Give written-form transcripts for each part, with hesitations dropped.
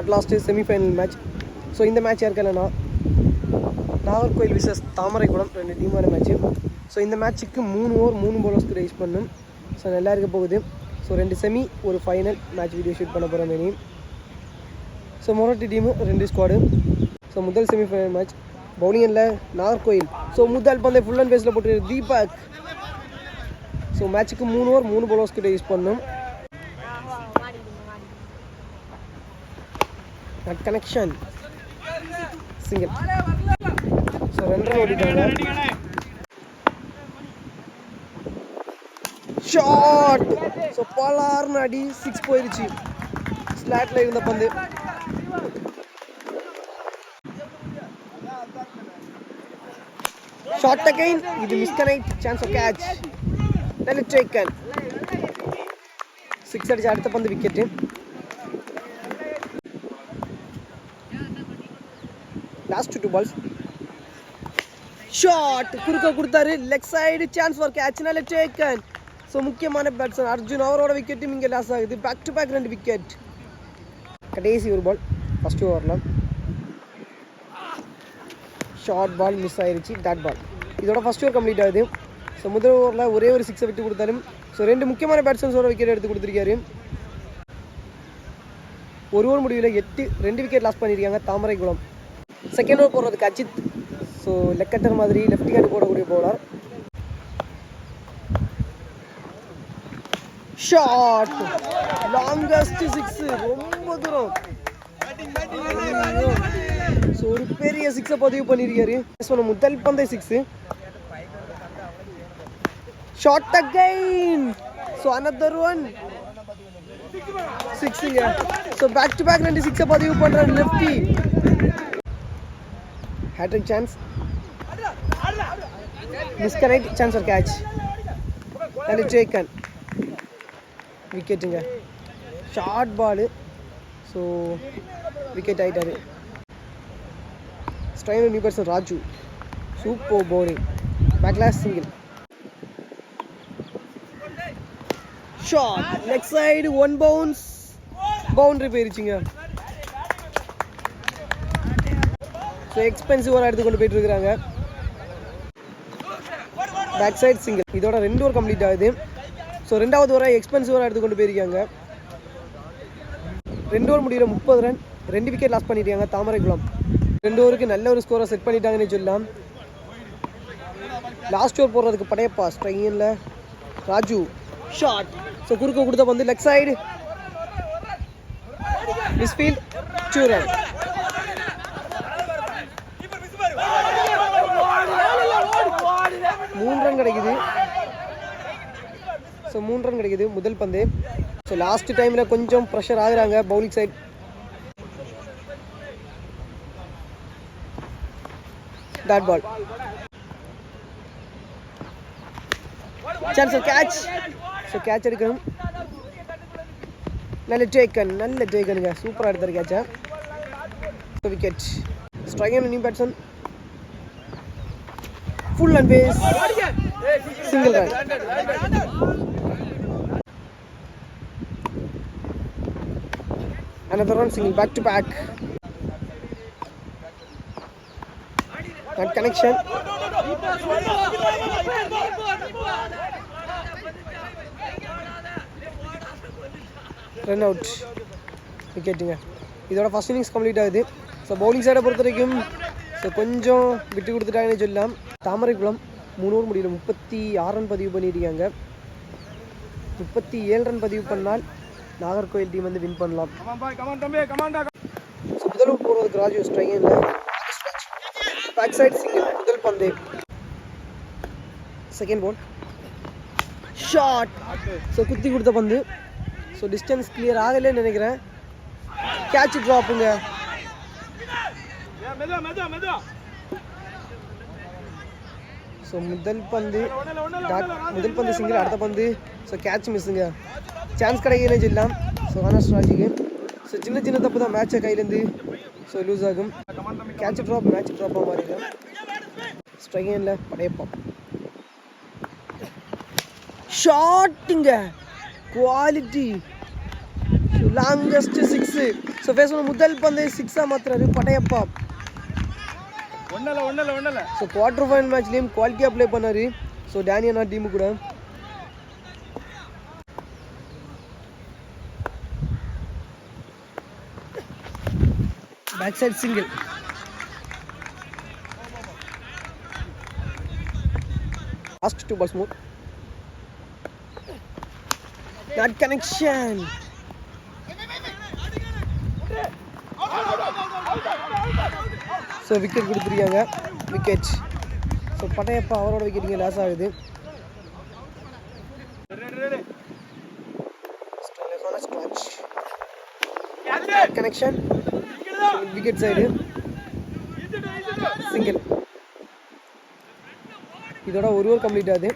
At last semifinal match. So இந்த match யாருக்கலன்னா Nagercoil versus Thamaraikulam 2 டீமான மேட்ச்சு. ஸோ இந்த மேட்ச்சுக்கு 3 ஓவர் 3 பவுலர்ஸ்க்கு ரைஸ் பண்ணும். ஸோ நல்லா இருக்க போகுது. ஸோ 2 செமி ஒரு ஃபைனல் மேட்ச் வீடியோ ஷூட் பண்ண போகிறோம் இனி. ஸோ மொரட்டி டீமு 2 ஸ்குவாடு. ஸோ முதல் செமிஃபைனல் மேட்ச் பவுலிங்கில் நாகர்கோயில். ஸோ முதல் பந்தை ஃபுல் அண்ட் பேஸில் போட்டு தீபக். ஸோ மேட்ச்சுக்கு 3 ஓவர் 3 பவுலர்ஸ்கிட்ட யூஸ் பண்ணும். Connection single. ஸோ 2 ரன் ஓடிட்டாங்க. ஷாட். ஸோ பலார்னு அடி 6 போயிடுச்சு. ஸ்லாட்டில் இருந்த பந்து. Shot again. இது மிஸ்கனெக்ட். Chance of catch. நல்ல டேக்கன். 6 அடிச்சு அடுத்த பந்து விக்கெட்டு. Last 2 balls. ஷாட் குறுக்க கொடுத்தாரு. Leg side. Chance for catch. நல்ல டேக்கன். ஸோ முக்கியமான பேட்ஸ்மேன் அர்ஜுன் அவரோட விக்கெட்டும் இங்கே லாஸ் ஆகுது. Back to back 2 wicket. கடைசி ஒரு பால் ஃபர்ஸ்ட் ஓவரில். ஷார்ட் பால் மிஸ் ஆயிடுச்சு. Dot ball. இதோட ஃபர்ஸ்ட் ஓவர் கம்ப்ளீட் ஆகுது. ஸோ முதல் ஓவரில் ஒரே ஒரு 6 விட்டு கொடுத்தாலும் ஸோ 2 முக்கியமான பேட்ஸ்மேன்ஸோட விக்கெட் எடுத்து கொடுத்துருக்காரு. ஒரு ஓவர் முடிவில் 2 விக்கெட் லாஸ் பண்ணியிருக்காங்க தாமரைக்குளம். செகண்ட் ஓவர் போடுறதுக்கு அஜித். ஸோ லெக்கட்டர் மாதிரி லெஃப்ட் ஹேண்ட் போடக்கூடிய பவுலர். ஷாட். லாங்கஸ்ட் 6. ரொம்ப தூரம். ஸோ ஒரு பெரிய 6 பதிவு பண்ணியிருக்காரு. முதல் பந்தை 6. Shot again. So another one 6ங்க. ஸோ பேக் டு பேக் 2 6 பதிவு பண்ணுறாரு lefty. Hattrick chance. Misconnect. Chance for catch. நல்ல டேக்கன். விக்கெட்டுங்க. Short ball. ஸோ விக்கெட் ஆகிட்டாரு. Striker new person Raju. Super bowling. பேக்லாஸ் single. Shot. Leg side 1 bounce. Boundary போயிருச்சுங்க. So எக்ஸ்பென்சிவாக எடுத்து கொண்டு போயிட்டு இருக்கிறாங்க. Back side single. இதோட 2 ஓவர் கம்ப்ளீட் ஆகுது. ஸோ 2வது ஓவரை எக்ஸ்பென்சிவாக எடுத்து கொண்டு போயிருக்காங்க. 2 ஓவர் முடிகிற 30 ரன். 2 விக்கெட் லாஸ் பண்ணியிருக்காங்க தாமரைக்குளம். 2 ஓவருக்கு நல்ல ஒரு ஸ்கோரை செட் பண்ணிட்டாங்கன்னு சொல்லலாம். லாஸ்ட் ஓவர் போடுறதுக்கு படையப்பா ஸ்ட்ரைனில் ராஜு. ஷாட். ஸோ குறுக்க கொடுத்த வந்து லெக் சைடு. மிஸ்ஃபீல்ட். 2 ரன். மூணு ரன் கிடைக்குது. ஸோ 3 ரன் கிடைக்குது முதல் பந்து. ஸோ லாஸ்ட் டைமில் கொஞ்சம் ப்ரெஷர் ஆகுறாங்க bowling side. Dot ball. Chance catch. So catch எடுக்கணும். நல்ல டேக்கனுங்க. சூப்பராக எடுத்தார் கேட்சை. So wicket. Striker new batsman. Full and pace. Single run. Another one single. Back to back. That connection. Run out. விக்கெட்டுங்க. இதோட ஃபர்ஸ்ட் இன்னிங்ஸ் கம்ப்ளீட் ஆகுது. So bowling சைடை பொறுத்த வரைக்கும் ஸோ கொஞ்சம் விட்டு கொடுத்துட்டாங்கன்னு சொல்லலாம். தாமரைக்குளம் 3 ஓவர் முடியல 36 ரன் பதிவு பண்ணியிருக்காங்க. 37 ரன் பதிவு பண்ணால் நாகர்கோயில் டீம் வந்து வின் பண்ணலாம். ஸோ முதல் ஓவர் போடுறதுக்கு ராஜு ஸ்ட்ரைனில். Back side single. முதல் பந்து. Second ball. ஷாட். ஸோ குத்தி கொடுத்த பந்து. ஸோ டிஸ்டன்ஸ் கிளியர் ஆகலைன்னு நினைக்கிறேன். கேட்ச் ட்ராப்புங்க. ஸோ முதல் பந்து சிங்கிள். அடுத்த பந்து ஸோ கேட்ச் மிஸ்ஸுங்க. சான்ஸ் கிடைக்கலன்னு சொல்லலாம். ஸோ ஆனஸ்ட் ராஜுக்கு ஸோ சின்ன தப்பு தான் மேட்சை கையிலேருந்து ஸோ லூஸ் ஆகும். கேட்ச் ட்ராப் மேட்ச் ட்ராப்பாக மாறிடும். ஸ்ட்ரைனில் படையப்பா. ஷாட்டுங்க. குவாலிட்டி. லாங்கஸ்ட் 6. ஸோ பேச முதல் பந்து 6-ஆக மாத்துறாரு படையப்பா. ஸோ குவார்டர் ஃபைனல் மேட்ச்லேயும் குவாலிட்டியாக ப்ளே பண்ணார். ஸோ டேனியனா டீமு கூட back side single. Last 2 balls more. That connection. So wicket கொடுத்துருக்காங்க. விக்கெட். ஸோ படையப்பா அவரோட விக்கெட் இங்கே லாஸ் ஆகுது. Connection wicket side single. இதோட ஒரு ஓவர் கம்ப்ளீட் ஆகுது.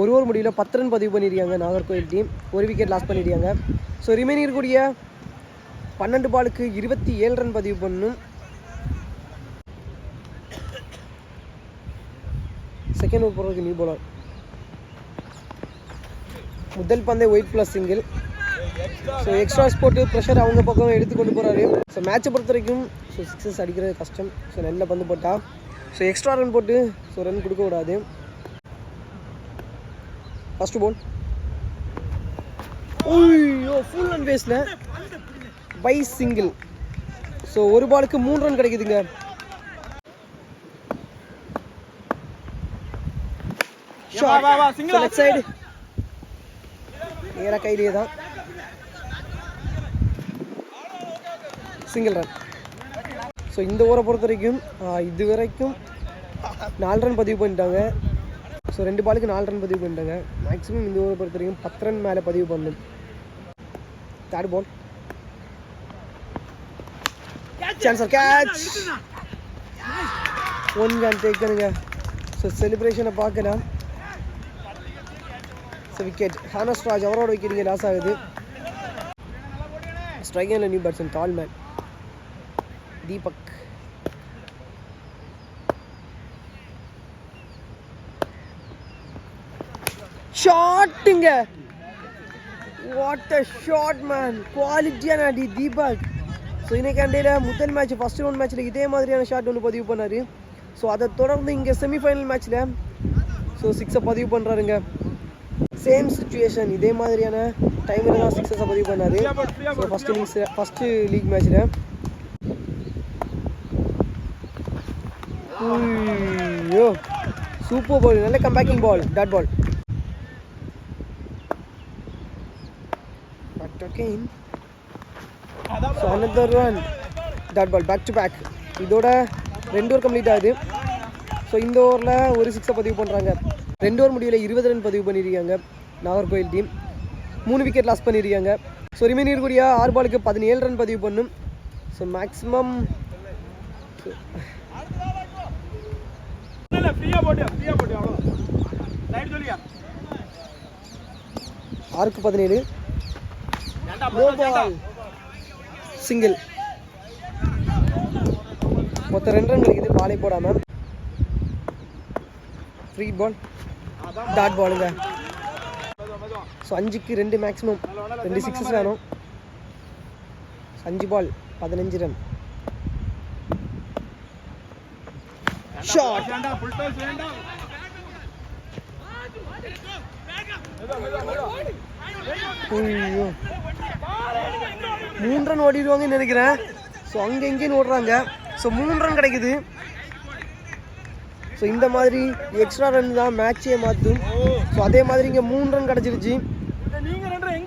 ஒரு ஓவர் முடியல 10 ரன் பதிவு பண்ணியிருக்காங்க நாகர்கோவில் டீம். ஒரு விக்கெட் லாஸ் பண்ணியிருக்காங்க. ஸோ ரிமைனிங் இருக்கக்கூடிய 12 பாலுக்கு 27 ரன் பதிவு பண்ணணும். செகண்ட் ஓவர் போகிறதுக்கு நியூ பாலர். முதல் பந்தை white plus single. So extra sport pressure அவங்க பக்கம் எடுத்து கொண்டு போகிறாரு. ஸோ மேட்சை பொறுத்த வரைக்கும் ஸோ சிக்ஸஸ் அடிக்கிறது கஷ்டம். ஸோ நல்ல பந்து போட்டால் ஸோ எக்ஸ்ட்ரா ரன் போட்டு ஸோ ரன் கொடுக்கக்கூடாது. ஃபஸ்ட்டு பால் ஓய்யோ ஃபுல் அண்ட் பேஸில் பை சிங்கிள். ஸோ ஒரு பாலுக்கு 3 ரன் கிடைக்குதுங்க. லெஃப்ட் சைடு நேராக கையிலே தான் சிங்கிள் ரன். ஸோ இந்த ஓவரை பொறுத்த வரைக்கும் இது வரைக்கும் 4 ரன் பதிவு பண்ணிட்டாங்க. ஸோ 2 பாலுக்கு 4 ரன் பதிவு பண்ணிட்டாங்க. மேக்ஸிமம் இந்த ஓவரை பொறுத்த வரைக்கும் 10 ரன் மேலே பதிவு பண்ணணும். தேர்ட் பால் சான்சர் கேட்ச். 1 ரன் டேக்கனுங்க. ஸோ செலிப்ரேஷனை பார்க்கலாம். So wicket. ஹானஸ் ராஜ் அவரோட விக்கெட் இங்கே லாஸ் ஆகுது. ஸ்ட்ரைக்கில் new batsman tall man Deepak. ஷாட்டுங்க. What a shot man. குவாலிட்டியான அடி தீபக். ஸோ இன்னைக்கு அண்டையில் முதல் மேட்ச் ஃபஸ்ட் ரவுண்ட் மேட்ச்சில் இதே மாதிரியான ஷாட் ஒன்று பதிவு பண்ணார். ஸோ அதை தொடர்ந்து இங்கே செமிஃபைனல் மேட்ச்சில் ஸோ 6 பதிவு பண்ணுறாருங்க. சேம் சுச்சுவேஷன் இதே மாதிரியான டைமில் தான் 6 பதிவு பண்ணார். ஸோ ஃபஸ்ட்டு லீக் மேட்ச்சில் ஐயோ சூப்பர் பால். நல்ல comebacking ball. Dot ball. So another run. Dot ball. Back to back. இதோட 2 ஓவர் கம்ப்ளீட் ஆகுது. ஸோ இந்த ஓவரில் ஒரு 6 பதிவு பண்ணுறாங்க. 2 ஓவர் முடிவில் 20 ரன் பதிவு பண்ணியிருக்காங்க நாகர்கோவில் டீம். 3 விக்கெட் லாஸ் பண்ணியிருக்காங்க. ஸோ ரிமைனிங் கூடிய 6 பாலுக்கு 17 ரன் பதிவு பண்ணும். ஸோ மேக்ஸிமம் 6க்கு 17 சிங்கிள். மொத்தம் 2 ரன் கிடைக்குது பாலை போடாமல். Free ball. டாட் பாலுங்க. ஸோ 5க்கு 2 மேக்ஸிமம் 2 6 வேணும். 5 பால் 15 ரன். ஷாட். ஐயோ 3 ரன் ஓடிடுவாங்கன்னு நினைக்கிறேன். ஸோ அங்கே எங்கேயும் ஓடுறாங்க. ஸோ 3 ரன் கிடைக்குது. ஸோ இந்த மாதிரி எக்ஸ்ட்ரா ரன் தான் மேட்சே மாற்றும். ஸோ அதே மாதிரி இங்கே 3 ரன் கிடச்சிருச்சு.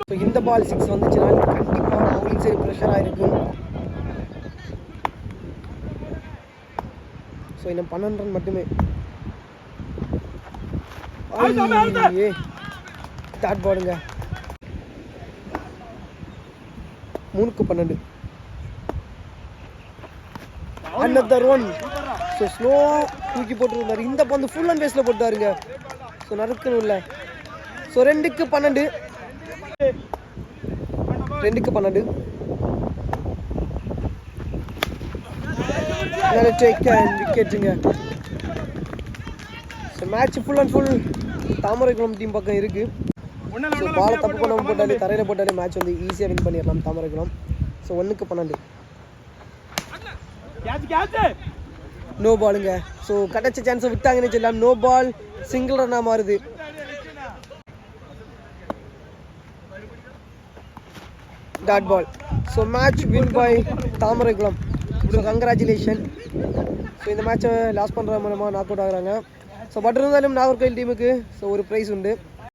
ஸோ இந்த பால் 6 வந்துச்சுன்னா கண்டிப்பாக பவுலிங் சைடு ப்ரெஷராக இருக்கும். ஸோ இன்னும் 12 ரன் மட்டுமே. டாட் பாலுங்க. 3க்கு 12. another one. ஸோ ஸ்லோ தூக்கி போட்டுருந்தாரு. இந்த பந்து ஃபுல் அண்ட் பேஸில் போட்டாருங்க. ஸோ நறுக்கணும் இல்லை. ஸோ 2க்கு 12. 2க்கு 12. விக்கெட்டுங்க. So match full and full Thamaraikulam team பக்கம் இருக்குது. ஸோ பாலை தப்பு பண்ணாமல் போட்டாலே தரையில் போட்டாலே மேட்ச் வந்து ஈஸியாக வின் பண்ணிடலாம் தாமரைக்குளம். ஸோ 1-12 நோ பாலுங்க. ஸோ கிடைச்ச சான்ஸை விட்டாங்கன்னு சொல்லலாம். நோ பால், சிங்கிள் ரன்னாக மாறுது. Dot ball. So match win by Thamaraikulam. So congratulation. So இந்த மேட்சை லாஸ் பண்ணுற மூலமாக நாக் அவுட் ஆகுறாங்க. ஸோ பட் இருந்தாலும் நாகர்கோவில் டீமுக்கு ஸோ ஒரு ப்ரைஸ் உண்டு.